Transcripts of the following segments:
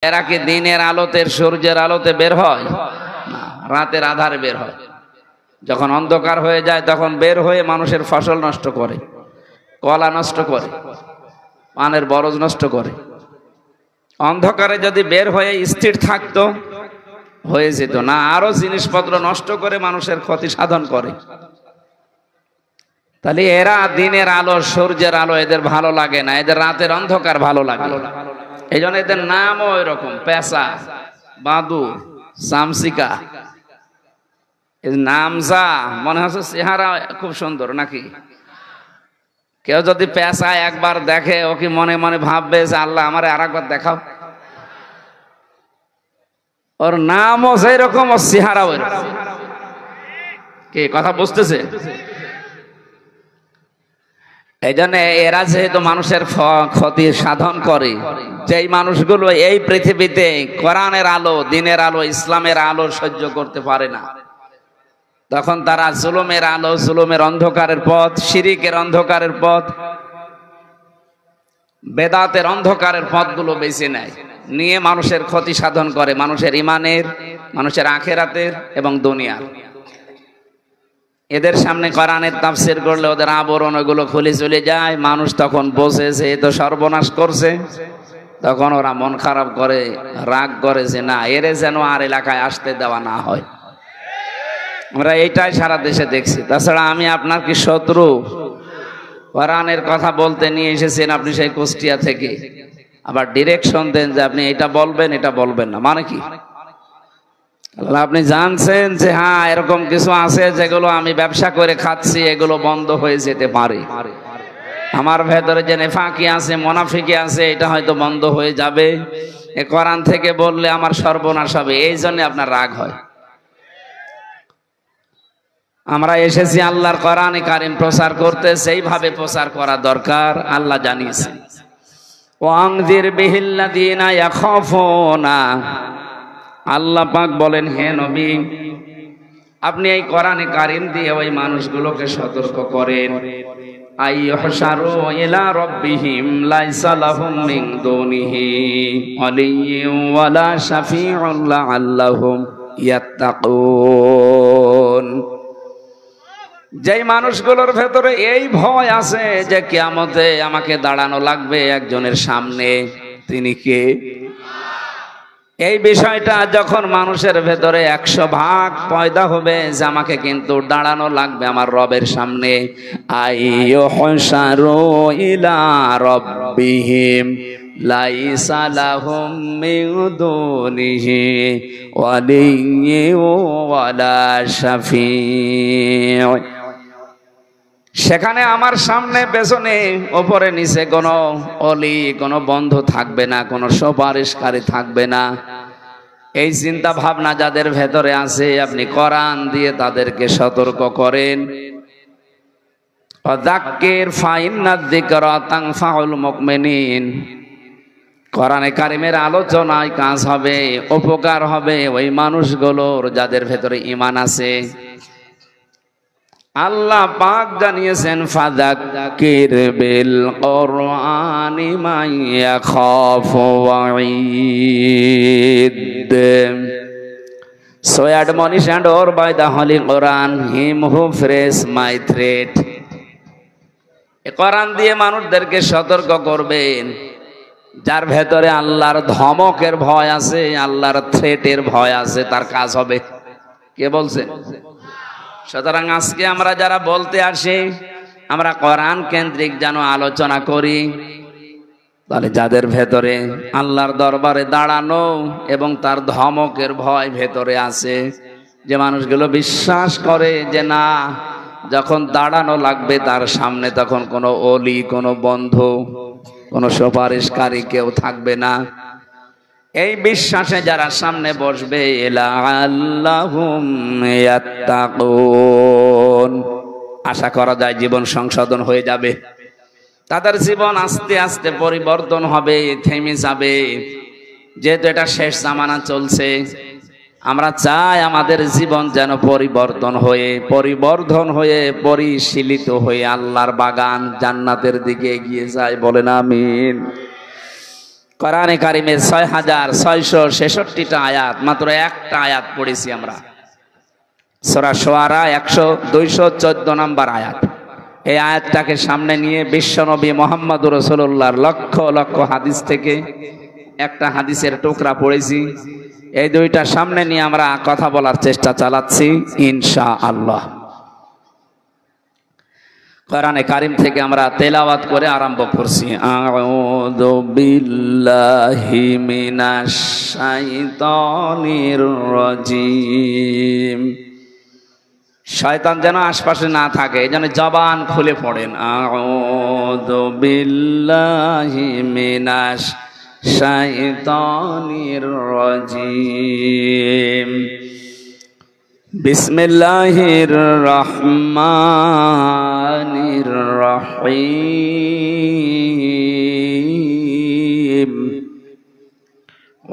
এরা কি দিনের আলোতে সূর্যের আলোতে বের হয় না, রাতের আধারে বের হয়। যখন অন্ধকার হয়ে যায় তখন বের হয়ে মানুষের ফসল নষ্ট করে, কলা নষ্ট করে, পানের বরজ নষ্ট করে। অন্ধকারে যদি বের হয়ে স্থির থাকতো হয়ে যেত না, আরো জিনিসপত্র নষ্ট করে মানুষের ক্ষতি সাধন করে। তাহলে এরা দিনের আলো সূর্যের আলো এদের ভালো লাগে না, এদের রাতের অন্ধকার ভালো লাগে। এই জন্য এদের নামও এরকম, পেঁচা, বাদুর, চামচিকা। নাম যা মনে হচ্ছে চেহারা খুব সুন্দর নাকি? কেউ যদি পেঁচা একবার দেখে ও কি মনে মনে ভাববে যে আল্লাহ আমারে আরেকবার দেখাও? ওর নামও সেই রকম, ওর চেহারাও এরকম। কি কথা বুঝতেছে? এই জন্য এরা যেহেতু মানুষের ক্ষতি সাধন করে, যেই মানুষগুলো এই পৃথিবীতে কোরআনের আলো, দিনের আলো, ইসলামের আলো সহ্য করতে পারে না, তখন তারা জুলুমের আলো, জুলুমের অন্ধকারের পথ, শিরিকের অন্ধকারের পথ, বেদাতের অন্ধকারের পথগুলো বেছে নেয়, নিয়ে মানুষের ক্ষতি সাধন করে, মানুষের ইমানের, মানুষের আখেরাতের এবং দুনিয়ার। এদের সামনে কোরআনের তাফসীর করলে ওদের আবরণ ওগুলো খুলে চলে যায়। মানুষ তখন বোঝে যে এ তো সর্বনাশ করছে, তখন ওরা মন খারাপ করে, রাগ করে যে না, এরে যেন আর এলাকায় আসতে দেওয়া না হয়। আমরা এইটাই সারা দেশে দেখছি। তাছাড়া আমি আপনার কি শত্রু? কোরআনের কথা বলতে নিয়ে এসেছেন আপনি সেই কুষ্টিয়া থেকে, আবার ডিরেকশন দেন যে আপনি এটা বলবেন, এটা বলবেন না, মানে কি? আপনি জানছেন যে হ্যাঁ এরকম কিছু আছে যেগুলো আমি ব্যবসা করে খাচ্ছি, এগুলো বন্ধ হয়ে যেতে পারে। আমার ভেতরে যে নেফাকি আছে, মুনাফিকি আছে, এটা হয়তো বন্ধ হয়ে যাবে। এ কোরআন থেকে বললে আমার সর্বনাশ হবে, এই জন্য আপনার রাগ হয়। আমরা এসেছি আল্লাহর কোরআনে কারিম প্রচার করতে, সেইভাবে প্রচার করা দরকার। আল্লাহ জানিয়েছেন ওয়ানজির বিহিল্লাযিনা ইয়াখাফুনা, আল্লাহ পাক বলেন হে নবী আপনি এই কোরআনে কারিম দিয়ে ওই মানুষগুলোকে সতর্ক করেন, আইয়ুহশারু ইলা রাব্বিহিম লাইসা লাহুম মিন দুনিহি ওয়ালিয়্যুন ওয়ালা শাফিউন লাআল্লাহুম ইয়াত্তাকুন। যেই মানুষগুলোর ভেতরে এই ভয় আছে যে কিয়ামতে আমাকে দাঁড়ানো লাগবে একজনের সামনে, তিনি কে? এই বিষয়টা যখন মানুষের ভেতরে 100% পয়দা হবে যে আমাকে কিন্তু দাঁড়ানো লাগবে আমার রবের সামনে, আইয়ুহশারু ইলা রাব্বিহিম লাইসা লাহুম মিন দুনিহি ওয়ালিয়্যুন ওয়ালা শাফিউ। সেখানে আমার সামনে পেছনে ওপরে নিচে কোনো অলি, কোনো বন্ধু থাকবে না, কোনো সুপারিশকারী থাকবে না। এই চিন্তা ভাবনা যাদের ভেতরে আছে আপনি কোরআন দিয়ে তাদেরকে সতর্ক করেন। ওয়াযাক্কির ফাইন্নায যিকরা তানফাউল মুমিনিন, কোরআনে কারিমের আলোচনায় কাজ হবে, উপকার হবে ওই মানুষগুলোর যাদের ভেতরে ঈমান আছে। আল্লাহ পাক জানিয়েছেন ফাযাক্কির বিল কুরআনি মান ইয়াখাফু ওয়াঈদ। So admonish and or by the Holy Quran him who fears my threat. এই কোরআন দিয়ে মানুষদেরকে সতর্ক করবেন যার ভেতরে আল্লাহর ধমকের ভয় আছে, আল্লাহর থ্রেটের ভয় আছে, তার কাজ হবে। কে বলছে? সুতরাং আজকে আমরা যারা বলতে আসি আমরা কোরআন কেন্দ্রিক যেন আলোচনা করি, তাহলে যাদের ভেতরে আল্লাহর দরবারে দাঁড়ানো এবং তার ধমকের ভয় ভেতরে আছে, যে মানুষগুলো বিশ্বাস করে যে না যখন দাঁড়ানো লাগবে তার সামনে তখন কোনো অলি, কোনো বন্ধু, কোনো সুপারিশকারী কেউ থাকবে না, এই বিশ্বাসে যারা সামনে বসবে লাআল্লাহুম ইয়াত্তাকুন, আশা করা যায় জীবন সংশোধন হয়ে যাবে, তাদের জীবন আস্তে আস্তে পরিবর্তন হবে, থেমে যাবে। যেহেতু এটা শেষ জামানা চলছে, আমরা চাই আমাদের জীবন যেন পরিবর্তন হয়ে পরিশীলিত হয়ে আল্লাহর বাগান জান্নাতের দিকে এগিয়ে যায়। বলেন আমিন। কোরআনে কারিমের ৬,৬৬৬টা আয়াত, মাত্র একটা আয়াত পড়েছি আমরা, সূরা শুআরা 214 নম্বর আয়াত। এই আয়াতটাকে সামনে নিয়ে বিশ্বনবী মুহাম্মদুর রাসূলুল্লাহর লক্ষ লক্ষ হাদিস থেকে একটা হাদিসের টুকরা পড়েছি। এই দুইটা সামনে নিয়ে আমরা কথা বলার চেষ্টা চালাচ্ছি ইনশাআল্লাহ। কোরআনে কারিম থেকে আমরা তেলাওয়াত করে আরম্ভ করছি। আউযু বিল্লাহি মিনাশ শাইতানির রাজিম। শয়তান যেন আশপাশে না থাকে, এই জন্য জবান খুলে পড়েন। আউযু বিল্লাহি মিনাশ শাইতানির রাজিম। বিসমিল্লাহির রহমানির রহিম।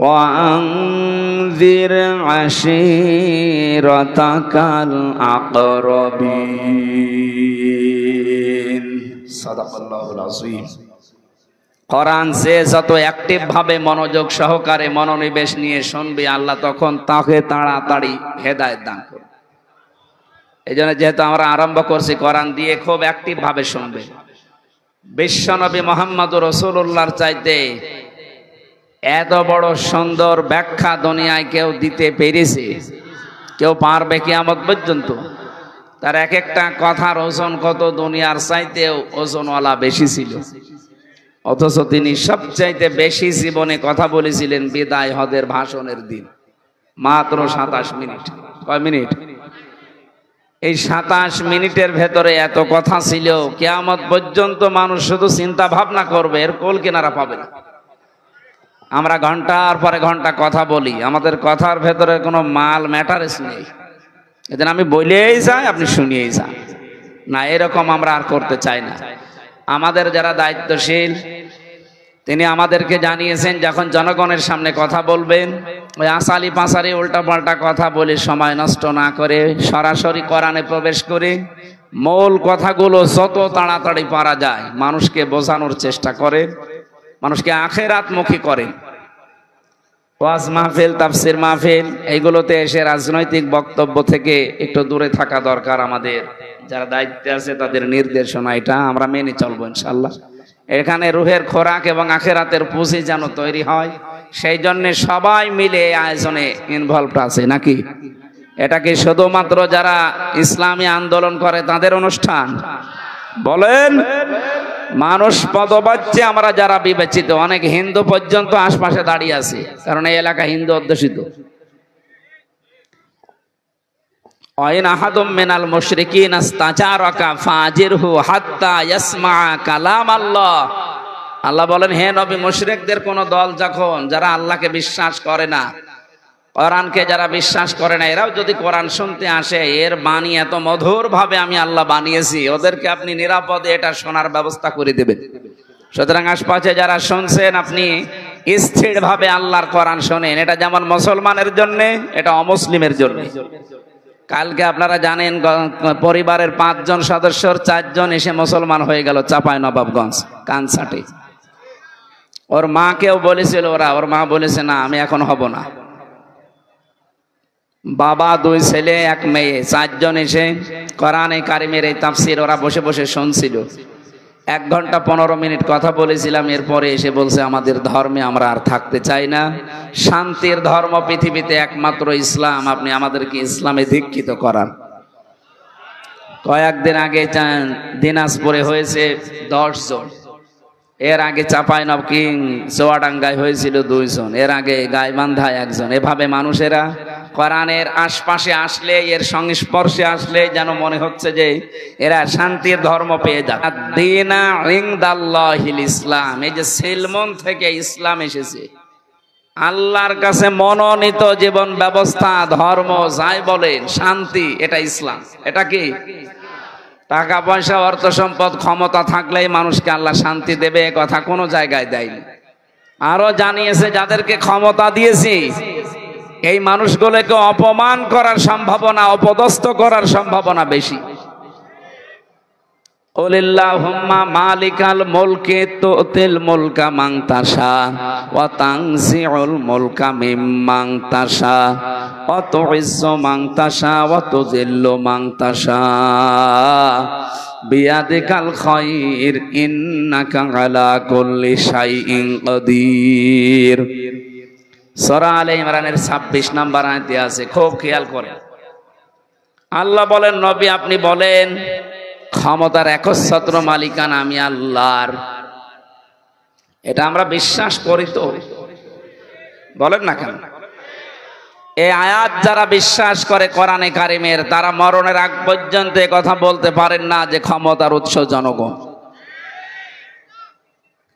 ওয়ানজির আশীরাতাকাল আকরাবিন। সাদাকাল্লাহুল আযীম। কোরআন সে যত অ্যাক্টিভ ভাবে মনোযোগ সহকারে মনোনিবেশ নিয়ে শুনবে, আল্লাহ তখন তাকে তাড়াতাড়ি হেদায়েত দান করবে। এই জন্য যেহেতু আমরা আরম্ভ করছি কোরআন দিয়ে, খুব অ্যাক্টিভ ভাবে শুনবে। বিশ্বনবী মুহাম্মদুর রাসূলুল্লাহর চাইতে এত বড় সুন্দর ব্যাখ্যা দুনিয়ায় কেউ দিতে পেরেছে? কেউ পারবে কিয়ামত পর্যন্ত? তার এক একটা কথার ওজন কত দুনিয়ার চাইতেও ওজনওয়ালা বেশি ছিল, অথচ তিনি সবচাইতে বেশি জীবনে কথা বলেছিলেন বিদায় হজের ভাষণের দিন, মাত্র 27 মিনিট। কয় মিনিট? এই 27 মিনিটের ভেতরে এত কথা ছিল, কিয়ামত পর্যন্ত মানুষ শুধু চিন্তা ভাবনা করবে, এর কোল কিনারা পাবে না। আমরা ঘন্টার পরে ঘন্টা কথা বলি, আমাদের কথার ভেতরে কোনো মাল ম্যাটারেস নেই। এদিন আমি বলেই যাই, আপনি শুনিয়েই যান না, এরকম আমরা আর করতে চাই না। আমাদের যারা দায়িত্বশীল, তিনি আমাদেরকে জানিয়েছেন যখন জনগণের সামনে কথা বলবেন, ওই আসালি পাসারি উল্টা পাল্টা কথা বলে সময় নষ্ট না করে সরাসরি কোরআনে প্রবেশ করে মূল কথাগুলো যত তাড়াতাড়ি পারা যায় মানুষকে বোঝানোর চেষ্টা করেন, মানুষকে আখিরাতমুখী করেন। ওয়াজ মাহফিল, তাফসির মাহফিল, এইগুলোতে এসে রাজনৈতিক বক্তব্য থেকে একটু দূরে থাকা দরকার। আমাদের যারা দায়িত্বে আছে তাদের নির্দেশনা এটা আমরা মেনে চলবো ইনশাআল্লাহ। এখানে রুহের খোরাক এবং আখিরাতের পুঁজি যেন তৈরি হয়, সেই জন্য সবাই মিলে এই আয়োজনে ইনভলভড আছে নাকি? এটা কি শুধুমাত্র যারা ইসলামী আন্দোলন করে তাদের অনুষ্ঠান? বলেন, মানুষ পদবাচ্যে আমরা যারা বিবেচিত, অনেক হিন্দু পর্যন্ত আশপাশে দাঁড়িয়ে আছে, কারণ এই এলাকা হিন্দু অধ্যুষিত। ওয়াইন আহাদুম মিনাল মুশরিকিন ইস্তাজারাকা ফাজিরহু হাত্তা ইয়াসমা কালাম আল্লাহ। আল্লাহ বলেন, হে নবী, মুশরিকদের কোন দল যখন, যারা আল্লাহকে বিশ্বাস করে না, কোরআনকে যারা বিশ্বাস করে না, এরাও যদি কোরআন শুনতে আসে, এর বাণী এত মধুর ভাবে আমি আল্লাহ বানিয়েছি, ওদেরকে আপনি নিরাপদে এটা শোনার ব্যবস্থা করে দেবেন। সুতরাং আশপাশে যারা শুনছেন, আপনি স্থির ভাবে আল্লাহর কোরআন শোনেন। এটা যেমন মুসলমানের জন্য, এটা অমুসলিমের জন্য। কালকে আপনারা জানেন পরিবারের 5 জন সদস্যর 4 জন এসে মুসলমান হয়ে গেল চাঁপাইনবাবগঞ্জ কানসাটে। ওর মাকেও বলেছিল, ওর মা বলেছে না, আমি এখন হব না। বাবা, 2 ছেলে 1 মেয়ে, 4 জন এসে কোরআনে কারিমের এই তাফসীর ওরা বসে বসে শুনছিল। 1 ঘন্টা 15 মিনিট কথা বলেছিলাম। এরপরে এসে বলছে, আমাদের ধর্মে আমরা আর থাকতে চাই না, শান্তির ধর্ম পৃথিবীতে একমাত্র ইসলাম, আপনি আমাদেরকে ইসলামে দীক্ষিত করান। কয়েকদিন আগে দিনাজপুরে হয়েছে 10 জন, এর আগে চাঁপাইনবাবগঞ্জ চুয়াডাঙ্গায় হয়েছিল 2 জন, এর আগে গাইবান্ধায় 1 জন। এভাবে মানুষেরা কোরআনের আশপাশে আসলে, এর সংস্পর্শে আসলে যেন মনে হচ্ছে যে এরা শান্তির ধর্ম পেয়ে যায়। আদ-দীনা ইনদাল্লাহিল ইসলাম, এই যে সিলমন থেকে ইসলাম এসেছে, আল্লাহর কাছে মনোনীত জীবন ব্যবস্থা, ধর্ম যাই বলেন, শান্তি, এটা ইসলাম। এটা কি? টাকা পয়সা, অর্থ সম্পদ, ক্ষমতা থাকলেই মানুষকে আল্লাহ শান্তি দেবে, এ কথা কোনো জায়গায় দেয়নি। আরো জানিয়েছে, যাদেরকে ক্ষমতা দিয়েছি এই মানুষগুলোকে অপমান করার সম্ভাবনা, অপদস্থ করার সম্ভাবনা বেশি। কুলিল্লাহুম্মা মালিকাল মুলকি তুতিল মুলকা মান তাশা ওয়া তানজিউল মুলকা মিম্মান তাশা ওয়া তুইজ্জু মান তাশা ওয়া তুযিল্লু মান তাশা বিয়াদিকাল খায়র ইন্নাকা আলা কুল্লি শাইইন কাদির। সূরা আলে ইমরানের 26 নম্বর আয়াতে আছে, খুব খেয়াল করেন। আল্লাহ বলেন, নবী আপনি বলেন ক্ষমতার একচ্ছত্র মালিকানা আমি আল্লাহর। এটা আমরা বিশ্বাস করি তো, বলেন না কেন? এই আয়াত যারা বিশ্বাস করে কোরআনে কারিমের, তারা মরণের আগ পর্যন্ত এই কথা বলতে পারেন না যে ক্ষমতার উৎস জনগণ।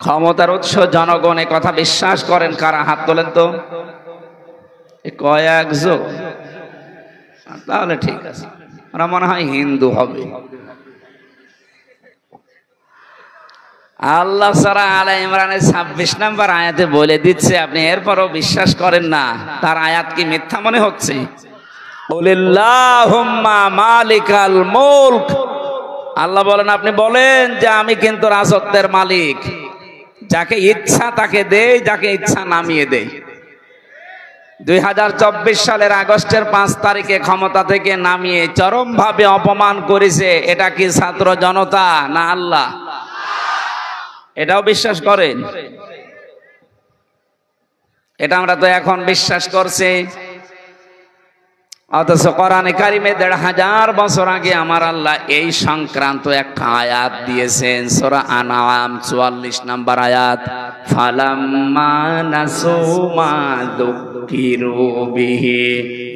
ক্ষমতার উৎস জনগণ, এ কথা বিশ্বাস করেন কারা? হাত তোলেন তো। কয়েকজন, তাহলে ঠিক আছে। ওরা মনে হয় হিন্দু হবে। আল্লাহ সূরা আলে ইমরানের 26 নম্বর আয়াতে বলে দিচ্ছে, আপনি এরপরও বিশ্বাস করেন না, তার আয়াত কি মিথ্যা মনে হচ্ছে? কুলিল্লাহুম্মা মালিকাল মুলক, আল্লাহ বলেন আপনি বলেন যে আমি কিন্তু রাজত্বের মালিক, যাকে ইচ্ছা তাকে দেই, যাকে ইচ্ছা নামিয়ে দেই। 2024 সালের আগস্টের 5 তারিখে ক্ষমতা থেকে নামিয়ে চরমভাবে অপমান করেছে, এটা কি ছাত্র জনতা না আল্লাহ? এটাও বিশ্বাস করেন? এটা আমরা তো এখন বিশ্বাস করছি, অথচ কোরআনে কারিমে 1500 বছর আগে আমার আল্লাহ এই সংক্রান্ত একটা আয়াত দিয়েছেন। সূরা আনআম 44 নম্বর আয়াত, ফালাম্মা নাসু মা যুকিরু বিহি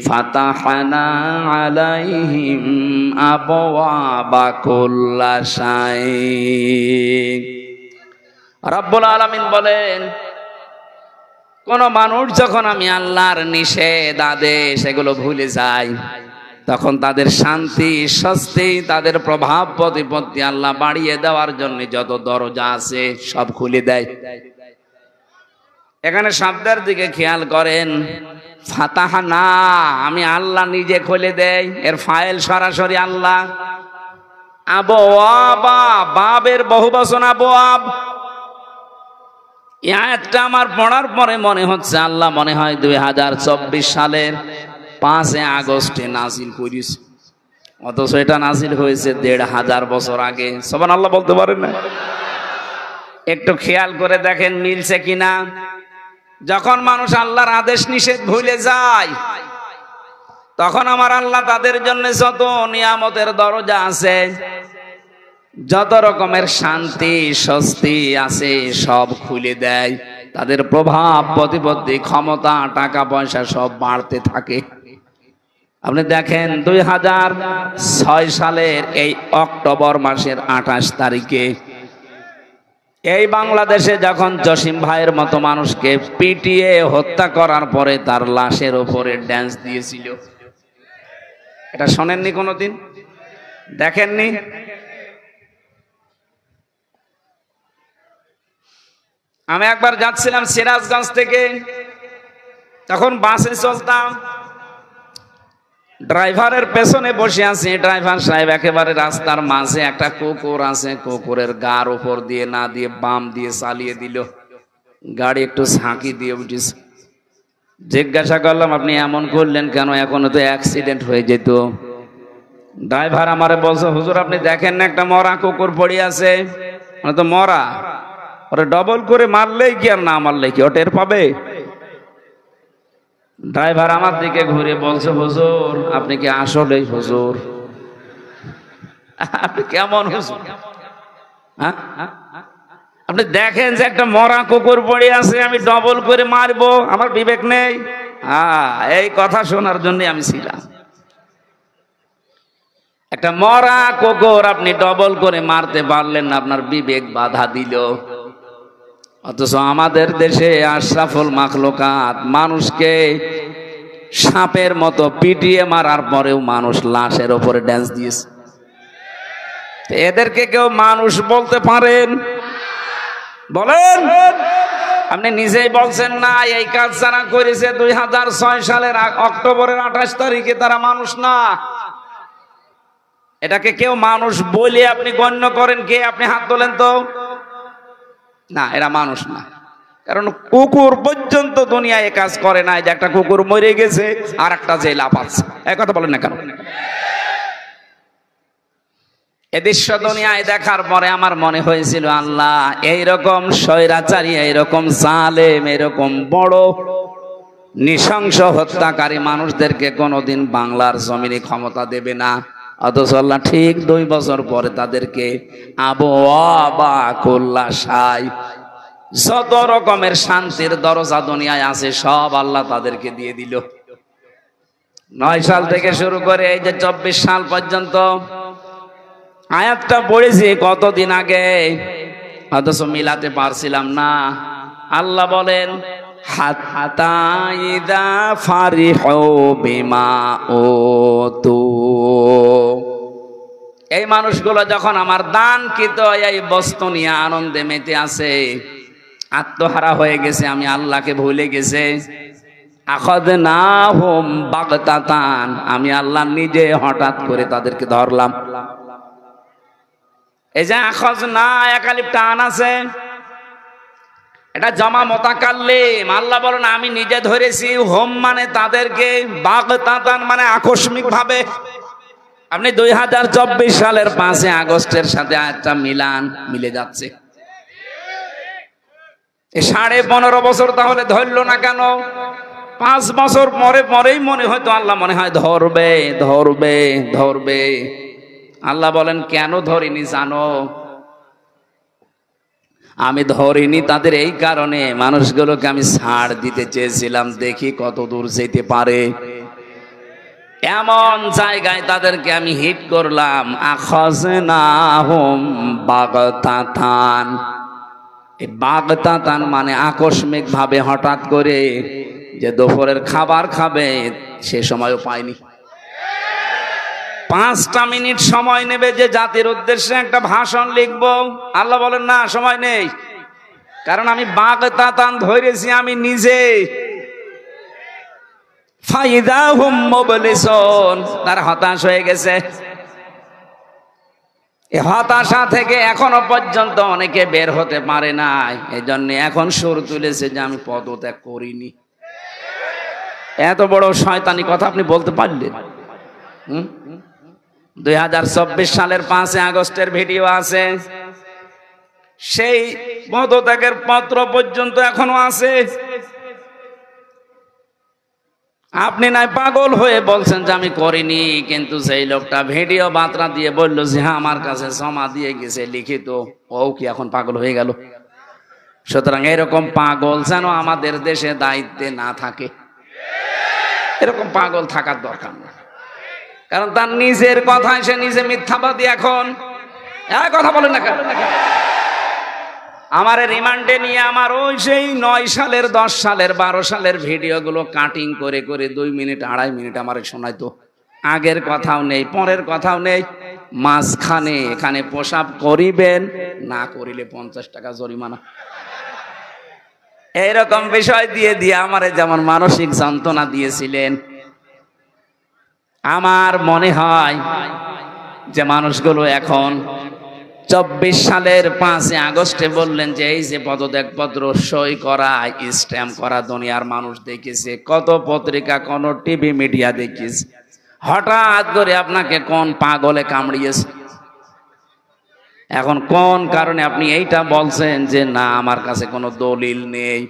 ফাতাহনা আলাইহিম আবওয়াবা কুল্লা শাই। রব্বুল আলামিন বলেন, কোন মানুষ যখন আমি আল্লাহর নিষেধ আদেশ এগুলো ভুলে যায়, তখন তাদের শান্তি স্বস্তি, তাদের প্রভাব প্রতিপত্তি আল্লাহ বাড়িয়ে দেওয়ার জন্য যত দরজা আছে সব খুলে দেয়। এখানে শব্দের দিকে খেয়াল করেন, ফাতাহনা আমি আল্লাহ নিজে খুলে দেয়, এর ফাইল সরাসরি আল্লাহ। আবওয়াবা, বাবের বহুবচন আবওয়াব। এই আয়াতটা আমার পড়ার পরে মনে হচ্ছে আল্লাহ মনে হয় 2024 সালের 5 আগস্টে নাজিল করেছে, অথচ এটা নাজিল হয়েছে 1500 বছর আগে। সুবহানাল্লাহ বলতে পারেন না? একটু খেয়াল করে দেখেন মিলছে কিনা। যখন মানুষ আল্লাহর আদেশ নিষেধ ভুলে যায়, তখন আমার আল্লাহ তাদের জন্য যত নিয়ামতের দরজা আছে, যত রকমের শান্তি স্বস্তি আছে সব খুলে দেয়। তাদের প্রভাব প্রতিপত্তি, ক্ষমতা, টাকা পয়সা সব বাড়তে থাকে। আপনি দেখেন 2006 সালের এই অক্টোবর মাসের 28 তারিখে এই বাংলাদেশে যখন জসিম ভাইয়ের মতো মানুষকে পিটিয়ে হত্যা করার পরে তার লাশের উপরে ড্যান্স দিয়েছিল, এটা শোনেননি কোনোদিন? দেখেননি? আমি একবার যাচ্ছিলাম সিরাজগঞ্জ থেকে, তখন বাসে চলতাম, ড্রাইভারের পেছনে বসে আছি। ড্রাইভার সাহেব একেবারে রাস্তার মাঝে একটা কুকুর আছে, কুকুরের গার উপর দিয়ে না দিয়ে বাম দিয়ে চালিয়ে দিল, গাড়ি একটু ঝাঁকি দিয়ে উঠেছে। জিজ্ঞাসা করলাম আপনি এমন করলেন কেন, এখনো তো অ্যাক্সিডেন্ট হয়ে যেত। ড্রাইভার আমারে বলছে, হুজুর আপনি দেখেন না একটা মরা কুকুর পড়ে আছে, মানে তো মরা, ওরে ডবল করে মারলেই কি আর না মারলেই কি ও টের পাবে? ড্রাইভার আমার দিকে ঘুরে বলছে, হুজুর আপনি কি আসলেই হুজুর? আপনি কেমন হুজুর? আপনি দেখেন যে একটা মরা কুকুর পড়ে আছে, আমি ডবল করে মারবো, আমার বিবেক নেই? এই কথা শোনার জন্য আমি ছিলাম। একটা মরা কুকুর আপনি ডবল করে মারতে পারলেন না, আপনার বিবেক বাধা দিল। অথচ আমাদের দেশে আশরাফুল মাখলুকাত মানুষকে সাপের মতো পিটিয়ে মারার পরেও মানুষ লাশের ওপরে ড্যান্স দিয়েছে। এদেরকে কেউ মানুষ বলতে পারেন? বলেন। আপনি নিজেই বলছেন না এই কাজ যারা করেছে 2006 সালের অক্টোবরের 28 তারিখে তারা মানুষ না। এটাকে কেউ মানুষ বলে আপনি গণ্য করেন কে? আপনি হাত তোলেন তো। না, এরা মানুষ না। কারণ কুকুর পর্যন্ত দুনিয়ায় কাজ করে নাই যে একটা কুকুর মরে গেছে আর একটা যে লাফাচ্ছে। এই কথা বলেন না কেন? এ দৃশ্য দুনিয়ায় দেখার পরে আমার মনে হয়েছিল, আল্লাহ এইরকম স্বৈরাচারী, এইরকম জালেম, এরকম বড় নৃশংস হত্যাকারী মানুষদেরকে কোনোদিন বাংলার জমিনে ক্ষমতা দেবে না। অথচ আল্লাহ ঠিক 2 বছর পরে তাদেরকে আবওয়াবা কুল্লাশাই, যত রকমের শান্তির দরজা দুনিয়ায় আছে সব আল্লাহ তাদেরকে দিয়ে দিল। 9 সাল থেকে শুরু করে এই যে 24 সাল পর্যন্ত আয়াতটা পড়েছি কতদিন আগে, অথচ মিলাতে পারছিলাম না। আল্লাহ বলেন, হাত্তা ইযা ফারিহু বিমা উতু, এই মানুষগুলো যখন আমার দানকৃত এই বস্তু নিয়ে আনন্দে মেতে আছে, আত্মহারা হয়ে গেছে, আমি আল্লাহকে ভুলে গেছে, আখাযনাহুম বাগতাতান, আমি আল্লাহ নিজে হঠাৎ করে তাদেরকে ধরলাম। এই যে আখাযনা, একালিফ টান আছে, এটা জমা মুতাকাল্লিম। আল্লাহ বলেন আমি নিজে ধরেছি। হোম মানে তাদেরকে, বাগতাতান মানে আকস্মিক ভাবে। আপনি 2024 সালের 5 আগস্টের সাথে আয়াতটা মিলে যাচ্ছে। 15.5 বছর তাহলে ধরলো না কেন? 5 বছর পরেই মনে হয়তো আল্লাহ মনে হয় ধরবে ধরবে ধরবে। আল্লাহ বলেন কেন ধরিনি জানো? আমি ধরিনি তাদের এই কারণে, মানুষগুলোকে আমি ছাড় দিতে চেয়েছিলাম, দেখি কত দূর যেতে পারে। এমন জায়গায় তাদেরকে আমি হিট করলাম। আখাযনাহুম বাগতাতান, এই বাগতাতান মানে আকস্মিক ভাবে, হঠাৎ করে। যে দুপুরের খাবার খাবে সে সময়ও পায়নি। 5টা মিনিট সময় নেবে যে জাতির উদ্দেশ্যে একটা ভাষণ লিখবো, আল্লাহ বলেন না, সময় নেই। কারণ আমি বাগতাতান ধরেছি আমি নিজে। ফাইদাহুম মুবলিসুন, তারা হতাশ হয়ে গেছে। এই হতাশা থেকে এখনো পর্যন্ত অনেকে বের হতে পারে নাই। এই জন্য এখন সুর তুলেছে যে আমি পদত্যাগ করিনি। এত বড় শয়তানি কথা আপনি বলতে পারলেন? 2024 সালের 5 আগস্টের ভিডিও আছে, সেই পদত্যাগের পত্র পর্যন্ত এখনো আছে। আপনি নাই পাগল হয়ে বলছেন যে আমি করিনি, কিন্তু সেই লোকটা ভিডিও বার্তা দিয়ে বলল যে হ্যাঁ আমার কাছে জমা দিয়ে গেছে লিখিত, ও কি এখন পাগল হয়ে গেল? সুতরাং এরকম পাগল যেন আমাদের দেশে দায়িত্বে না থাকে। এরকম পাগল থাকার দরকার না, কারণ তার নিজের কথায় সে নিজে মিথ্যাবাদী। এখন কথা বলেন না কেন? আমার রিমান্ডে নিয়ে আমার ওই সেই 9 সালের 10 সালের 12 সালের ভিডিওগুলো কাটিং করে করে 2 মিনিট 2.5 মিনিট আমার শোনাইতো। আগের কথাও নেই, পরের কথাও নেই, মাঝখানে এখানে প্রসাব করিবেন, না করিলে 50 টাকা জরিমানা। এইরকম বিষয় দিয়ে দিয়ে আমারে যেমন মানসিক যন্ত্রণা দিয়েছিলেন। আমার মনে হয় যে মানুষগুলো এখন 24 সালের 5 আগস্টে বললেন যে এই যে পদত্যাগপত্র সই করা, স্ট্যাম্প করা দুনিয়ার মানুষ দেখেছে, কত পত্রিকা, কোন টিভি মিডিয়া দেখেছে। হঠাৎ করে আপনাকে কোন পাগলে কামড়িয়েছে? এখন কোন কারণে আপনি এইটা বলছেন যে না আমার কাছে কোনো দলিল নেই?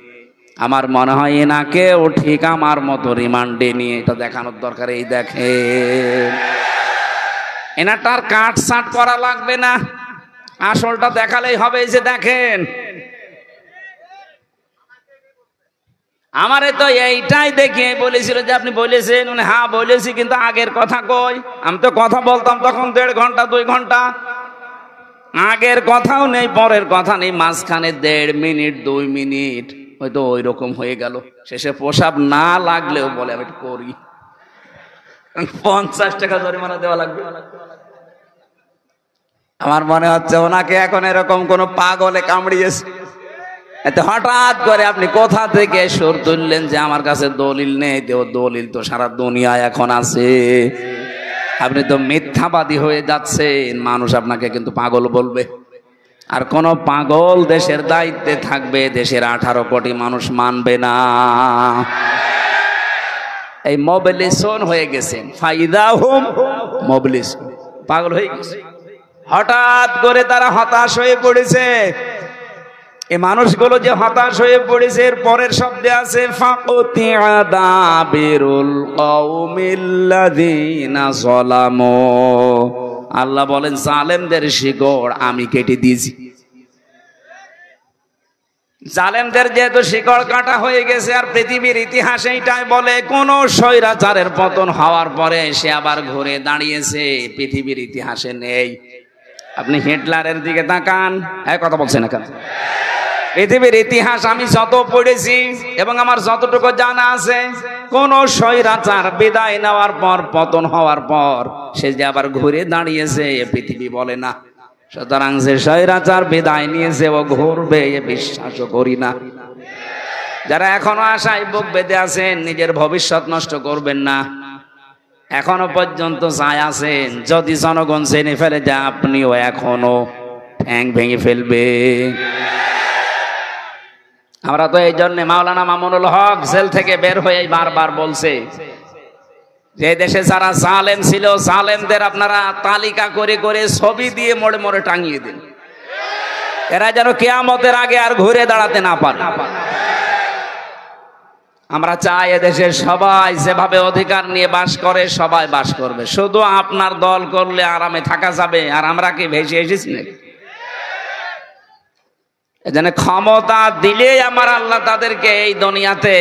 আমার মনে হয় এনাকেও ঠিক আমার মতো রিমান্ডে নিয়ে এটা দেখানোর দরকার। এই দেখেন, এনাটার কাটছাট করা লাগবে না, আসলটা দেখালেই হবে। এই যে দেখেন, আমারে তো এইটাই দেখে বলেছিল যে আপনি বলেছেন। হ্যাঁ বলেছি, কিন্তু আগের কথা কই? আমি তো কথা বলতাম তখন 1.5 ঘন্টা 2 ঘন্টা। আগের কথাও নেই, পরের কথা নেই, মাঝখানে 1.5 মিনিট 2 মিনিট হয়তো ওই রকম হয়ে গেল। শেষে প্রসাব না লাগলেও বলে আমি একটু করি, 50 টাকা জরিমানা দেওয়া লাগবে। আমার মনে হচ্ছে ওনাকে এখন এরকম কোন পাগলে কামড়িয়েছে। এতে হঠাৎ করে আপনি কোথা থেকে সুর তুললেন যে আমার কাছে দলিল নেই? দলিল তো সারা দুনিয়ায় এখন আছে। আপনি তো মিথ্যাবাদী হয়ে যাচ্ছেন, মানুষ আপনাকে কিন্তু পাগল বলবে। আর কোন পাগল দেশের দায়িত্বে থাকবে, দেশের 18 কোটি মানুষ মানবে না। এই মোবিলিসন হয়ে গেছেন, ফাইদাহুম মোবিলিসন, পাগল হয়ে গেছে। হঠাৎ করে তারা হতাশ হয়ে পড়েছে। এই মানুষগুলো যে হতাশ হয়ে পড়েছে, এর পরের শব্দে আছে ফাকুতিয়া দাবিরুল কওমিল্লাযিনা যালামু। আল্লাহ বলেন জালেমদের শিকড় আমি কেটে দিয়েছি। জালেমদের যেহেতু শিকড় কাটা হয়ে গেছে, আর পৃথিবীর ইতিহাস এইটাই বলে কোন স্বৈরাচারের পতন হওয়ার পরে সে আবার ঘুরে দাঁড়িয়েছে পৃথিবীর ইতিহাসে নেই। আপনি হিটলারের দিকে তাকান, এক কথা বলছেন না কেন? পৃথিবীর ইতিহাস আমি যত পড়েছি এবং আমার যতটুকু জানা আছে, কোন স্বৈরাচার বিদায় নেওয়ার পর, পতন হওয়ার পর সে যে আবার ঘুরে দাঁড়িয়েছে এ পৃথিবী বলে না। সুতরাং যে স্বৈরাচার বিদায় নিয়েছে ও ঘুরবে এ বিশ্বাসও করি না। যারা এখনো আশায় বুক বেঁধে আছেন, নিজের ভবিষ্যৎ নষ্ট করবেন না। এখনো পর্যন্ত চাই আছেন, যদি জনগণ জেনে ফেলে যে আপনিও এখনো ঠ্যাং ভেঙে ফেলবে। আমরা তো এই জন্য মাওলানা মামুনুল হক জেল থেকে বের হয়ে বারবার বলছে যে দেশে যারা জালেম ছিল, জালেমদের আপনারা তালিকা করে করে ছবি দিয়ে মোড়ে মোড়ে টাঙিয়ে দিন, এরা যেন কিয়ামতের আগে আর ঘুরে দাঁড়াতে না পারে। আমরা চাই এদেশে সবাই যেভাবে অধিকার নিয়ে বাস করে সবাই বাস করবে। শুধু আপনার দল করলে আরামে থাকা যাবে, আর আমরা কি ভেসে এসেছি নাকি? এজন্য ক্ষমতা দিলে আমার আল্লাহ তাদেরকে এই দুনিয়াতে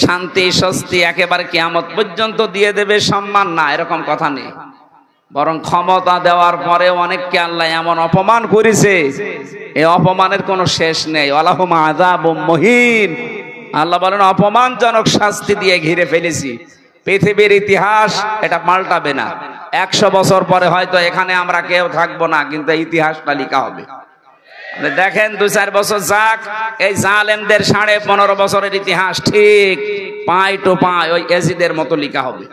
শান্তি স্বস্তি একেবারে কিয়ামত পর্যন্ত দিয়ে দেবে, সম্মান না এরকম কথা নেই। বরং ক্ষমতা দেওয়ার পরেও অনেককে আল্লাহ এমন অপমান করেছে, এই অপমানের কোনো শেষ নেই। ওয়ালাহুম আযাবুম মুহিন, আল্লাহ বলেন অপমানজনক শাস্তি দিয়ে ঘিরে ফেলেছি। পৃথিবীর ইতিহাস এটা পাল্টাবে না। 100 বছর পরে হয়তো এখানে আমরা কেউ থাকবো না, কিন্তু ইতিহাসটা লেখা হবে। দেখেন 2-4 বছর যাক, এই জালেমদের 15.5 বছরের ইতিহাস ঠিক পাই টু পাই ওই এজিদের মতো লেখা হবে।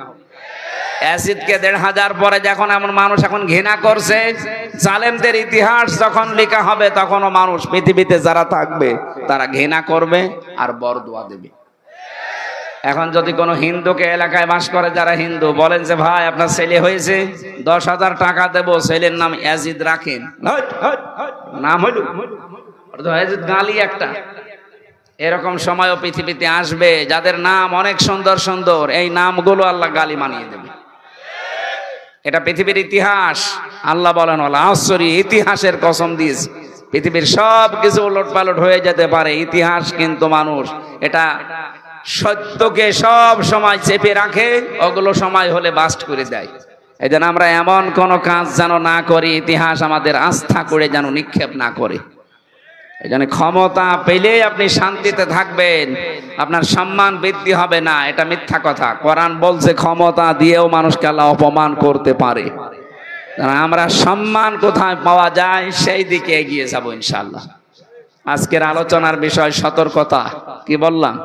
এজিদকে 1500 পরে যখন এমন মানুষ এখন ঘৃণা করছে, জালেমদের ইতিহাস যখন লেখা হবে তখনও মানুষ পৃথিবীতে যারা থাকবে তারা ঘৃণা করবে আর বরদোয়া দেবে। এখন যদি কোনো হিন্দুকে এলাকায় বাস করে, যারা হিন্দু, বলেন যে ভাই আপনার ছেলে হয়েছে, 10,000 টাকা দেবো, ছেলের নাম এজিদ রাখেন, নাম হইল এজিদ গালি একটা। এরকম সময়ও পৃথিবীতে আসবে যাদের নাম অনেক সুন্দর সুন্দর, এই নামগুলো আল্লাহ গালি মানিয়ে দেবে। এটা পৃথিবীর ইতিহাস। আল্লাহ বলেন ওয়াল আসরি, ইতিহাসের কসম দিয়েছে। পৃথিবীর সব কিছু উলট পালট হয়ে যেতে পারে, ইতিহাস কিন্তু মানুষ এটা সত্যকে সব সময় চেপে রাখে, ওগুলো সময় হলে বাস্ট করে দেয়। এই জন্য আমরা এমন কোন কাজ যেন না করি, ইতিহাস আমাদের আস্থা করে যেন নিক্ষেপ না করে। এই জন্য ক্ষমতা পেলেই আপনি শান্তিতে থাকবেন, আপনার সম্মান বৃদ্ধি হবে না, এটা মিথ্যা কথা। কোরআন বলছে ক্ষমতা দিয়েও মানুষকে আল্লাহ অপমান করতে পারে। আমরা সম্মান কোথায় পাওয়া যায় সেই দিকে এগিয়ে যাব ইনশাআল্লাহ। আজকের আলোচনার বিষয় সতর্কতা। কি বললাম?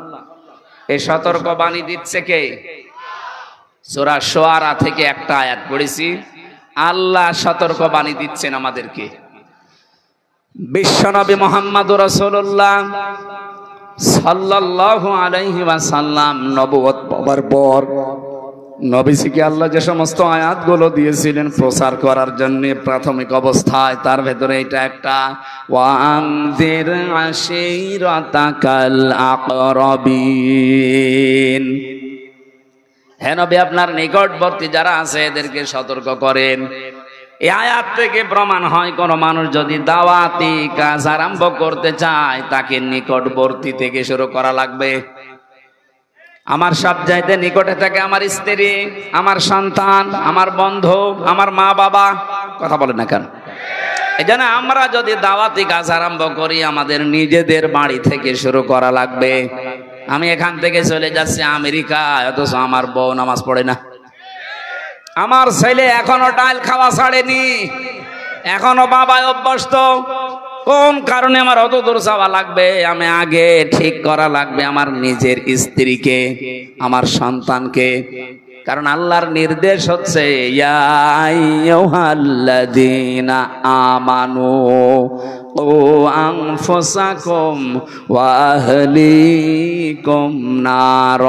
এই সতর্ক বাণী দিচ্ছে কে? সূরা শুআরা থেকে একটা আয়াত পড়েছি, আল্লাহ সতর্ক বাণী দিচ্ছেন আমাদেরকে। বিশ্বনবী মুহাম্মদুর রাসূলুল্লাহ সাল্লাল্লাহু আলাইহি ওয়াসাল্লাম নবুয়ত পাওয়ার পর নবীজিকে আল্লাহ যে সমস্ত আয়াতগুলো দিয়েছিলেন প্রচার করার জন্য প্রাথমিক অবস্থায়, তার ভেতরে এটা একটা, ওয়ানজির আশীরাতাকাল আকরাবিন। হে নবী, আপনার নিকটবর্তী যারা আছে এদেরকে সতর্ক করেন। এই আয়াত থেকে প্রমাণ হয় কোন মানুষ যদি দাওয়াতি কাজ আরম্ভ করতে চায় তাকে নিকটবর্তী থেকে শুরু করা লাগবে। আমার সব চাইতে নিকটে থাকে আমার স্ত্রী, আমার সন্তান, আমার বন্ধু, আমার মা বাবা। কথা বলেন না কেন? এই জন্য আমরা যদি দাওয়াতি কাজ আরম্ভ করি আমাদের নিজেদের বাড়ি থেকে শুরু করা লাগবে। আমি এখান থেকে চলে যাচ্ছি আমেরিকা, অথচ আমার বউ নামাজ পড়ে না, আমার ছেলে এখনো ডাল খাওয়া ছাড়েনি, এখনো বাবায় অভ্যস্ত। কোন কারণে আমার অত দূর যাওয়া লাগবে? আমি আগে ঠিক করা লাগবে আমার নিজের স্ত্রীকে, আমার সন্তানকে। কারণ আল্লাহর নির্দেশ হচ্ছে ইয়া আইয়ুহাল্লাযীনা আমানু ও আনফুসাকুম ওয়া আহলিকুম নার।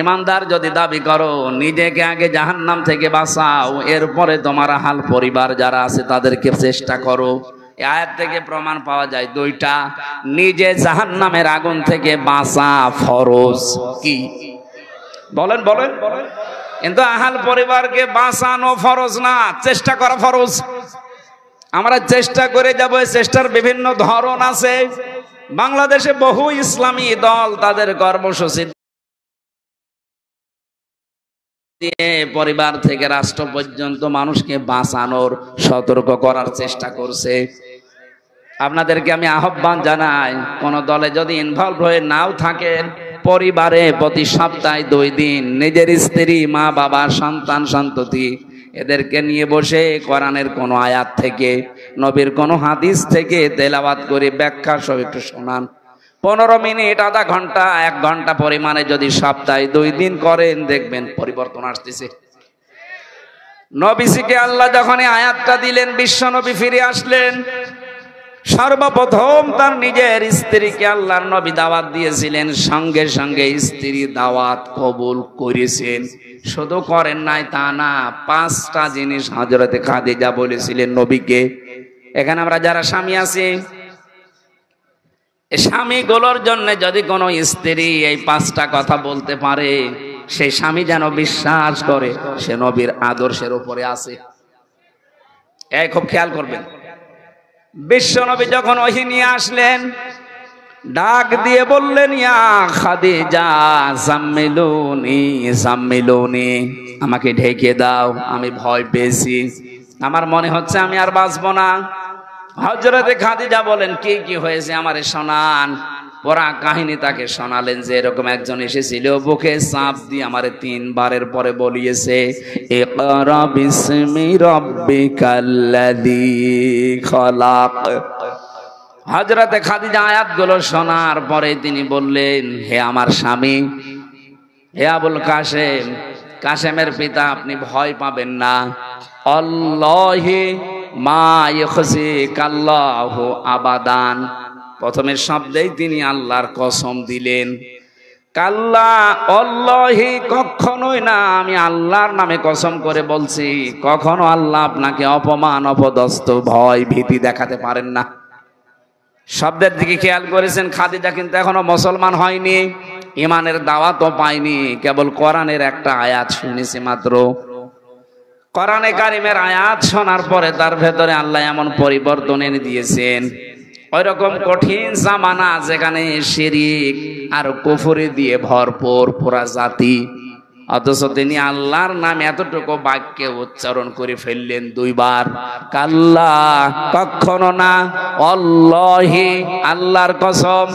ইমানদার যদি দাবি করো নিজেকে আগে জাহান্নাম থেকে বাঁচাও, এরপরে তোমার আহাল পরিবার যারা আছে তাদেরকে চেষ্টা করো। এই আয়াত থেকে প্রমাণ পাওয়া যায় দুইটা, নিজে জাহান্নামের আগুন থেকে বাঁচা ফরজ। কি বলেন বলেন? কিন্তু আহাল পরিবারকে বাঁচানো ফরজ না, চেষ্টা করা ফরজ। আমরা চেষ্টা করে যাব, চেষ্টার বিভিন্ন ধরন আছে। বাংলাদেশে বহু ইসলামী দল তাদের কর্মসূচি দিয়ে পরিবার থেকে রাষ্ট্র পর্যন্ত মানুষকে বাঁচানোর, সতর্ক করার চেষ্টা করছে। আপনাদেরকে আমি আহ্বান জানাই, কোন দলে যদি ইনভলভ হয়ে নাও থাকেন, পরিবারে প্রতি সপ্তাহে 2 দিন নিজের স্ত্রী, মা বাবা, সন্তান সন্ততি এদেরকে নিয়ে বসে কোরআনের কোন আয়াত থেকে, নবীর কোন হাদিস থেকে তেলাওয়াত করে ব্যাখ্যা সহ একটু শোনান। 15 মিনিট, আধা ঘন্টা, 1 ঘন্টা পরিমাণে যদি সপ্তাহে 2 দিন করেন, দেখবেন পরিবর্তন আসতেছে। নবীজিকে আল্লাহ যখন আয়াতটা দিলেন, বিশ্ব নবী ফিরে আসলেন, সর্বপ্রথম তার নিজের স্ত্রীকে আল্লাহর নবী দাওয়াত দিয়েছিলেন, সঙ্গে সঙ্গে স্ত্রী দাওয়াত কবুল করেছেন। শুধু করেন নাই তা না, 5টা জিনিস হযরতে খাদিজা বলেছিলেন নবীকে। এখানে আমরা যারা স্বামী আছি, স্বামীগুলোর জন্য যদি কোনো স্ত্রী এই 5টা কথা বলতে পারে, সেই স্বামী যেন বিশ্বাস করে সে নবীর আদর্শের উপরে আছে। এই খুব খেয়াল করবেন। বিশ্ব নবী যখন ওহী নিয়ে আসলেন, ডাক দিয়ে বললেন, ইয়া খাদিজা জাম্মিলুনি জাম্মিলুনি, আমাকে ঢেকে দাও, আমি ভয় পেয়েছি, আমার মনে হচ্ছে আমি আর বাঁচবো না। হযরতে খাদিজা বলেন, কি কি হয়েছে আমারে শোনান। পুরা কাহিনী তাকে শোনালেন যে এরকম একজন এসেছিল, বুকে চাপ দিয়ে আমারে 3 বারের পরে বলিয়েছে, ইকরা বিসমি রাব্বিকাল্লাযী খালাক। হযরতে খাদিজা আয়াতগুলো শোনার পরে তিনি বললেন, হে আমার স্বামী, হে আবুল কাসেম, কাসেমের পিতা, আপনি ভয় পাবেন না। আল্লাহি মা ইখজিকাল্লাহু আবাদান। প্রথমের শব্দেই তিনি আল্লাহর কসম দিলেন। কাল্লা আল্লাহি, কখনোই না, আমি আল্লাহর নামে কসম করে বলছি, কখনো আল্লাহ আপনাকে অপমান, অপদস্থ, ভয়, ভীতি দেখাতে পারেন না। শব্দের দিকে খেয়াল করেছেন, খাদিজা কিন্তু এখনো মুসলমান হয়নি, ইমানের দাওয়াতও পায়নি, কেবল কোরআনের একটা আয়াত শুনেছে মাত্র। কোরআনে কারিমের আয়াত শোনার পরে তার ভেতরে আল্লাহ এমন পরিবর্তন এনে দিয়েছেন। ওইরকম কঠিন জামানা যেখানে শিরিক আর কুফরি দিয়ে ভরপুর পুরা জাতি, অথচ তিনি আল্লাহর নাম এতটুকু বাক্যে উচ্চারণ করে ফেললেন 2 বার। কাল্লা, কখনো না, আল্লাহি, আল্লাহর কসম,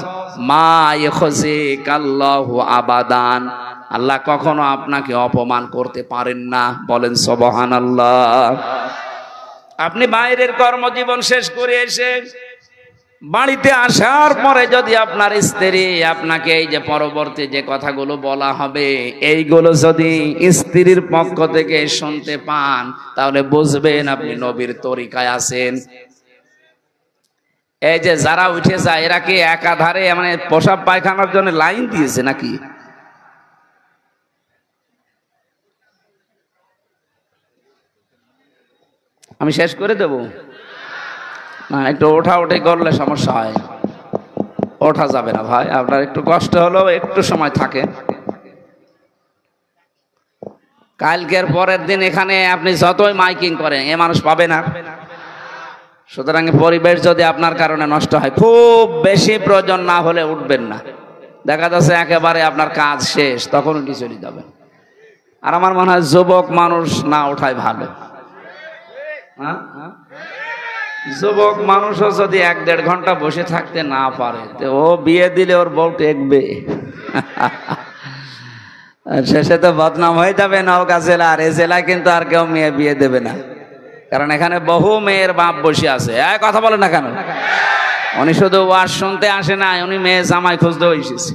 মা ইখজিকাল্লাহু আবাদান, আল্লাহ কখনো আপনাকে অপমান করতে পারেন না। বলেন সুবহানাল্লাহ। আপনি বাইরের কর্মজীবন শেষ করে এসে বাড়িতে আসার পরে যদি আপনার স্ত্রী আপনাকে এই যে পরবর্তী যে কথাগুলো বলা হবে, এইগুলো যদি স্ত্রীর পক্ষ থেকে শুনতে পান, তাহলে বুঝবেন আপনি নবীর তরিকায় আছেন। এই যে যারা উঠে যায়, এরা কি একাধারে মানে প্রসাব পায়খানার জন্য লাইন দিয়েছে নাকি? আমি শেষ করে দেব না, একটু ওঠাউঠি করলে সমস্যা হয়। ওঠা যাবে না ভাই, আপনার একটু কষ্ট হলেও একটু সময় থাকে। কালকের পরের দিন এখানে আপনি যতই মাইকিং করেন, এ মানুষ পাবে না। সুতরাং পরিবেশ যদি আপনার কারণে নষ্ট হয়, খুব বেশি প্রয়োজন না হলে উঠবেন না। দেখা যাচ্ছে একেবারে আপনার কাজ শেষ, তখন উঠে চলে যাবেন। আর আমার মনে হয় যুবক মানুষ না ওঠাই ভালো। যুবক মানুষও যদি 1-1.5 ঘন্টা বসে থাকতে না পারে, তো ও বিয়ে দিলে ওর বউ টেকবে, শেষে তো বদনাম হয়ে যাবে নওগাঁ জেলা। আর এই জেলায় কিন্তু আর কেউ মেয়ে বিয়ে দেবে না, কারণ এখানে বহু মেয়ের বাপ বসে আছে। কথা বলে না কেন? উনি শুধু ওয়াজ শুনতে আসে না, উনি মেয়ে জামাই খুঁজতেও এসেছে।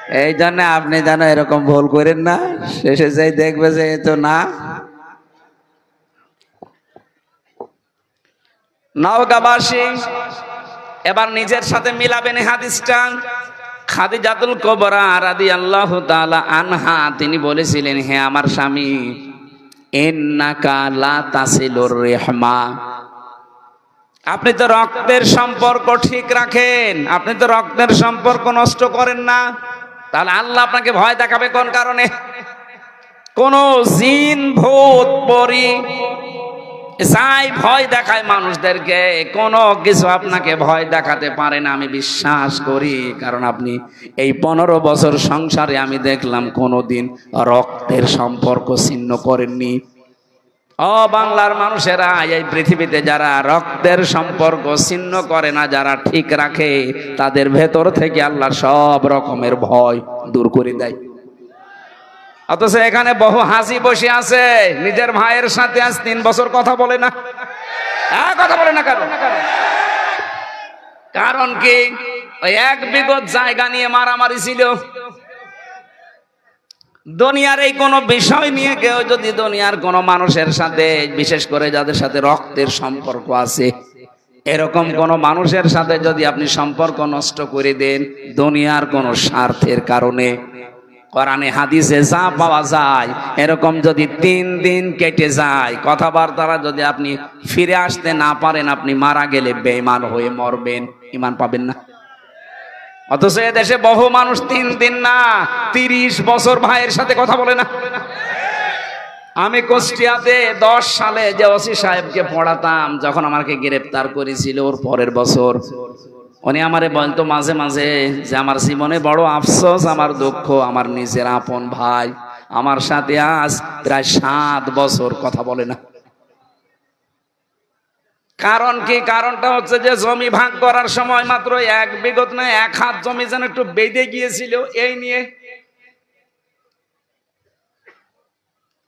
এই জন্য আপনি যেন এরকম ভুল করেন না, শেষে যাই দেখবে যে এ তো না। নওগাঁবাসী এবার নিজের সাথে মিলাবেন হাদিসটা। খাদিজাতুল কুবরা রাদিয়াল্লাহু তাআলা আনহা তিনি বলেছিলেন, হে আমার স্বামী, ইন্নাকা লা তাসিলুর রিহমা, আপনি তো রক্তের সম্পর্ক ঠিক রাখেন, আপনি তো রক্তের সম্পর্ক নষ্ট করেন না। তাহলে আল্লাহ আপনাকে ভয় দেখাবে কোন কারণে? কোন জিন ভূত পরী যাই ভয় দেখায় মানুষদেরকে, কোনো কিছু আপনাকে ভয় দেখাতে পারে না আমি বিশ্বাস করি। কারণ আপনি এই 15 বছর সংসারে আমি দেখলাম কোনোদিন রক্তের সম্পর্ক ছিন্ন করেননি। ও বাংলার মানুষেরা, এই পৃথিবীতে যারা রক্তের সম্পর্ক ছিন্ন করে না, যারা ঠিক রাখে, তাদের ভেতর থেকে আল্লাহ সব রকমের ভয় দূর করে দেয়। অথচ এখানে বহু হাসি বসে আছে, নিজের ভাইয়ের সাথে আজ 3 বছর কথা বলে না। কথা বলে না কারণ কি? ওই 1 বিঘত জায়গা নিয়ে মারামারি ছিল। দুনিয়ার এই কোনো বিষয় নিয়ে কেউ যদি দুনিয়ার কোনো মানুষের সাথে, বিশেষ করে যাদের সাথে রক্তের সম্পর্ক আছে, এরকম কোন মানুষের সাথে যদি আপনি সম্পর্ক নষ্ট করে দেন দুনিয়ার কোন স্বার্থের কারণে, কোরআনে হাদিসে যা পাওয়া যায়, এরকম যদি 3 দিন কেটে যায়, কথাবার্তারা যদি আপনি ফিরে আসতে না পারেন, আপনি মারা গেলে বেঈমান হয়ে মরবেন, ঈমান পাবেন না। অথচ দেশে বহু মানুষ 3 দিন না 30 বছর ভাইয়ের সাথে কথা বলে না। আমি কুষ্টিয়াতে 10 সালে যে ওসি সাহেবকে পড়াতাম, যখন আমাকে গ্রেফতার করেছিল ওর পরের বছর, উনি আমারে বলতো মাঝে মাঝে যে আমার জীবনে বড় আফসোস, আমার দুঃখ, আমার নিজের আপন ভাই আমার সাথে আজ প্রায় 7 বছর কথা বলে না। কারণ কি? কারণটা হচ্ছে যে জমি ভাগ করার সময় মাত্র 1 বিঘত না 1 হাত জমি যেন একটু বেঁধে গিয়েছিল এই নিয়ে।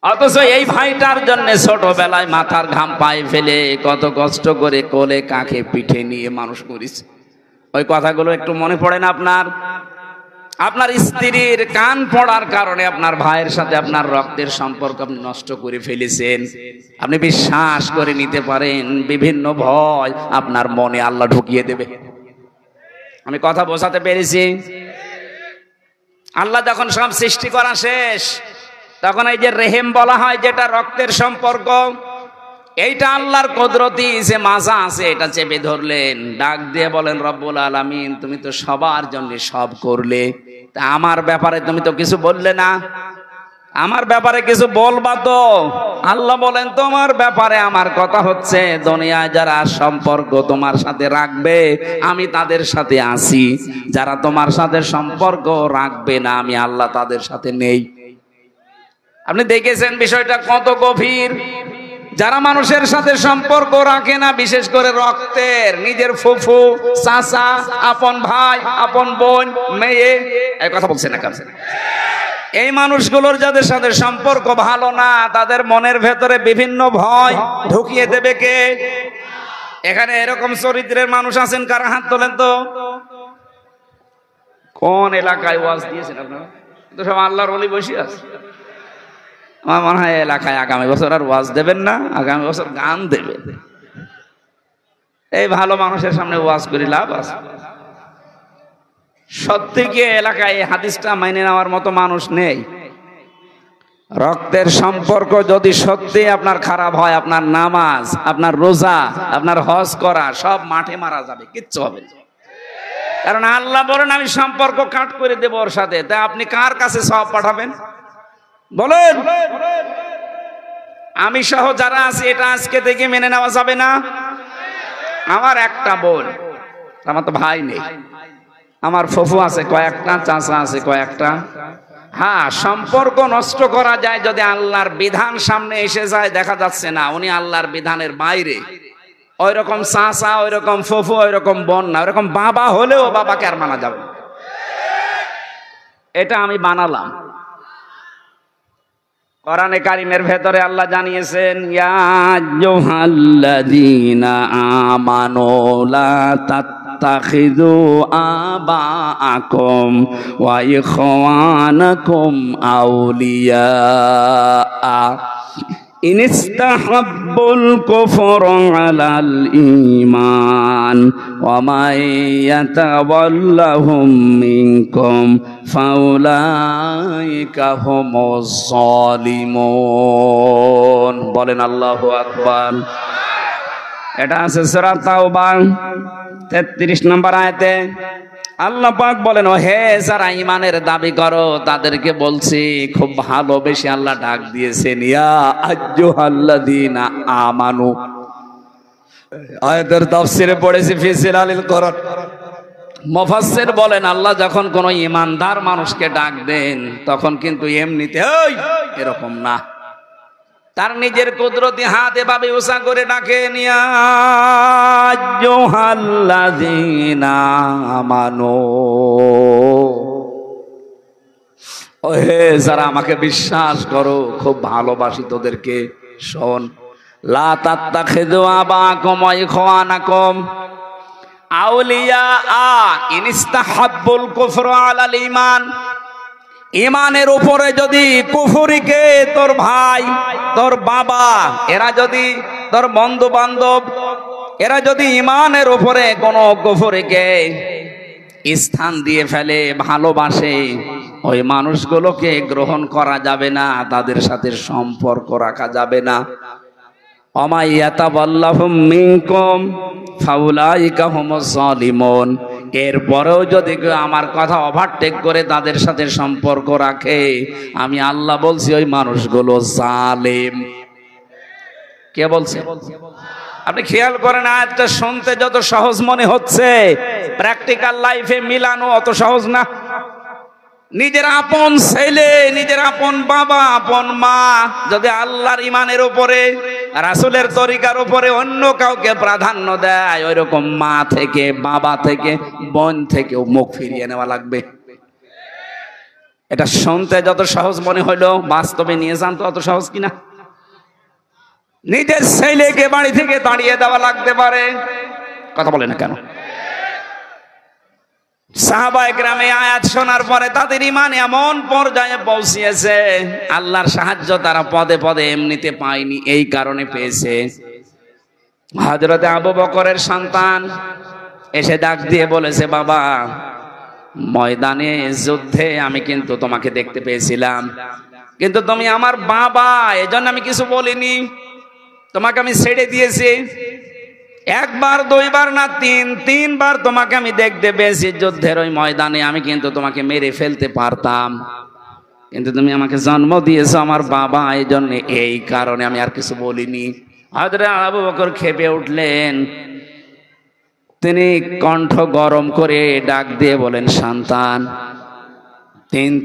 অথচ এই ভাইটার জন্য ছোটবেলায় মাথার ঘাম পায়ে ফেলে কত কষ্ট করে কোলে কাঁখে পিঠে নিয়ে মানুষ করেছে। ওই কথাগুলো একটু মনে পড়ে না আপনার? আপনার স্ত্রীর কান পড়ার কারণে আপনার ভাইয়ের সাথে আপনার রক্তের সম্পর্ক আপনি নষ্ট করে ফেলেছেন। আপনি বিশ্বাস করে নিতে পারেন বিভিন্ন ভয় আপনার মনে আল্লাহ ঢুকিয়ে দেবে। আমি কথা বোঝাতে পেরেছি? আল্লাহ যখন সব সৃষ্টি করা শেষ, তখন এই যে রেহেম বলা হয়, যেটা রক্তের সম্পর্ক, এইটা আল্লাহর কুদরতি যে মাজা আছে এটা চেপে ধরলেন, ডাক দিয়ে বলেন, রব্বুল আলামিন তুমি তো সবার জন্য সব করলে, তা আমার ব্যাপারে তুমি তো কিছু বললে না, আমার ব্যাপারে কিছু বলবা তো? আল্লাহ বলেন, তোমার ব্যাপারে আমার কথা হচ্ছে, দুনিয়ায় যারা সম্পর্ক তোমার সাথে রাখবে আমি তাদের সাথে আছি, যারা তোমার সাথে সম্পর্ক রাখবে না আমি আল্লাহ তাদের সাথে নেই। আপনি দেখেছেন বিষয়টা কত গভীর। যারা মানুষের সাথে সম্পর্ক রাখে না, বিশেষ করে রক্তের, নিজের ফুফু, চাচা, আপন ভাই, আপন বোন, মেয়ে, এই কথা বলছে না কেন? এই মানুষগুলোর যাদের সাথে সম্পর্ক ভালো না, তাদের মনের ভেতরে বিভিন্ন ভয় ঢুকিয়ে দেবে কে? এখানে এরকম চরিত্রের মানুষ আছেন? কারা হাত তোলেন তো? কোন এলাকায় ওয়াজ দিয়েছেন আপনারা? তো সব আল্লাহর ওলি বসে আছে। আমার মনে হয় এলাকায় আগামী বছর আর ওয়াজ দেবেন না, আগামী বছর গান দেবে। এই ভালো মানুষের সামনে ওয়াজ করে লাভ আছে? সত্যি কি এলাকায় এই হাদিসটা মেনে নেওয়ার মতো মানুষ নেই? রক্তের সম্পর্ক যদি সত্যি আপনার খারাপ হয়, আপনার নামাজ, আপনার রোজা, আপনার হজ করা সব মাঠে মারা যাবে, কিচ্ছু হবে না। কারণ আল্লাহ বলেন আমি সম্পর্ক কাট করে দেব ওর সাথে। তা আপনি কার কাছে সব পাঠাবেন বলেন? আমি সহ যারা আছে এটা আজকে থেকে মেনে নেওয়া যাবে না। আমার একটা বোন, আমার তো ভাই নেই, আমার ফুফু আছে কয়েকটা, চাচা আছে কয়েকটা। হ্যাঁ, সম্পর্ক নষ্ট করা যায় যদি আল্লাহর বিধান সামনে এসে যায়, দেখা যাচ্ছে না উনি আল্লাহর বিধানের বাইরে, ওই রকম চাচা, ওই রকম ফুফু, ওই রকম বোন না, ওই রকম বাবা হলেও বাবাকে আর মানা যাবে। এটা আমি বানালাম। কোরআনে কারিমের ভেতরে আল্লাহ জানিয়েছেন, ইয়া আইয়ুহাল্লাযীনা আমানু লা তাত্তাখিযু আবাআকুম ওয়া ইখওয়ানাকুম আউলিয়া ইনিস্তাহাব্বুল কুফরা আলাল ঈমান ওয়া মান ইয়াতাওয়াল্লাহুম মিনকুম ফাউলাইকা হুমুজ যালিমুন। বলেন আল্লাহু আকবার। এটা আছে সূরা তাওবা 33 নম্বর আয়াতে আল্লাহ পাক বলেন, ও হে যারা ঈমানের দাবি করো তাদেরকে বলছি, খুব ভালোবেসে আল্লাহ ডাক দিয়েছেন, ইয়া আইয়ুহাল্লাযীনা আমানু। আয়াতের তাফসীরে পড়েছি ফি জিলালিল কোরআন। মুফাসসির বলেন আল্লাহ যখন কোন ঈমানদার মানুষকে ডাক দেন তখন কিন্তু এমনিতে ওই এরকম না, তার নিজের কুদরতি হাত এভাবে উঁচা করে ডাকেন, ইয়া আইয়ুহাল্লাযীনা আমানু। ও হে যারা আমাকে বিশ্বাস করো, খুব ভালোবাসি তোদেরকে, শোন। লা তাত্তাখিযু আবাআকুম ওয়া ইখওয়ানাকুম আউলিয়া ইনিস্তাহাব্বুল কুফরা আলাল ঈমান। ঈমানের উপরে যদি কুফরিকে, তোর ভাই, তোর বাবা, এরা যদি, তোর বন্ধু বান্ধব, এরা যদি ঈমানের উপরে কোনো কুফরিকে স্থান দিয়ে ফেলে, ভালোবাসে, ওই মানুষগুলোকে গ্রহণ করা যাবে না, তাদের সাথে সম্পর্ক রাখা যাবে না। ওমা ইয়াতাওয়াল্লাহুম মিনকুম ফাউলাইকা হুমুজ যালিমুন। এরপরেও যদি কেউ আমার কথা ওভারটেক করে তাদের সাথে সম্পর্ক রাখে, আমি আল্লাহ বলছি ওই মানুষগুলো জালেম। কে বলছে? আপনি খেয়াল করেন, আয়াতটা শুনতে যত সহজ মনে হচ্ছে, প্র্যাকটিক্যাল লাইফে মিলানো অত সহজ না। নিজের আপন ছেলে, নিজের আপন বাবা, আপন মা যদি আল্লাহর ঈমানের উপরে, রাসূলের তরিকার উপরে অন্য কাউকে প্রাধান্য দেয়, ওই রকম মা থেকে, বাবা থেকে, বোন থেকেও মুখ ফিরিয়ে নেওয়া লাগবে। এটা শুনতে যত সহজ মনে হলো, বাস্তবে নিয়ে যান তো অত সহজ কিনা। নিজের ছেলেকে বাড়ি থেকে তাড়িয়ে দেওয়া লাগতে পারে, কথা বলে না কেন? সাহাবায়ে কেরামে আয়াত শোনার পরে তাদের ঈমান এমন পর্যায়ে পৌঁছিয়েছে, আল্লাহর সাহায্য তারা পদে পদে এমনিতে পায়নি, এই কারণে পেয়েছে। হযরতে আবু বকরের সন্তান এসে ডাক দিয়ে বলেছে, বাবা, ময়দানে যুদ্ধে আমি কিন্তু তোমাকে দেখতে পেয়েছিলাম, কিন্তু তুমি আমার বাবা, এজন্য আমি কিছু বলিনি, তোমাকে আমি ছেড়ে দিয়েছি। একবার, দুইবার না, তিনবার তোমাকে আমি দেখতে পেয়েছি যুদ্ধের ওই ময়দানে। আমি কিন্তু তোমাকে মেরে ফেলতে পারতাম, কিন্তু তুমি আমাকে জন্ম দিয়েছো আমার বাবা, এই জন্য, এই কারণে আমি আর কিছু বলিনি। হযরত আবু বকর ক্ষেপে উঠলেন, তিনি কণ্ঠ গরম করে ডাক দিয়ে বলেন, সন্তান,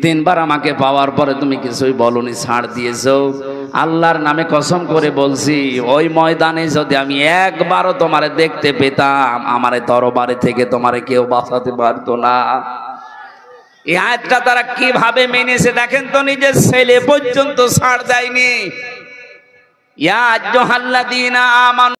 তিনবার আমাকে পাওয়ার পরে তুমি কিছুই বলনি, ছাড় দিয়েছো। আল্লাহর নামে কসম করে বলছি, ওই ময়দানে যদি আমি একবারও তোমারে দেখতে পেতাম, আমার তরবারি থেকে তোমারে কেউ বাঁচাতে পারতো না। এই আয়াতটা তারা কিভাবে মেনেছে দেখেন তো, নিজের ছেলে পর্যন্ত ছাড় দেয়নি। ইয়া আইয়ুহাল্লাযীনা আমানু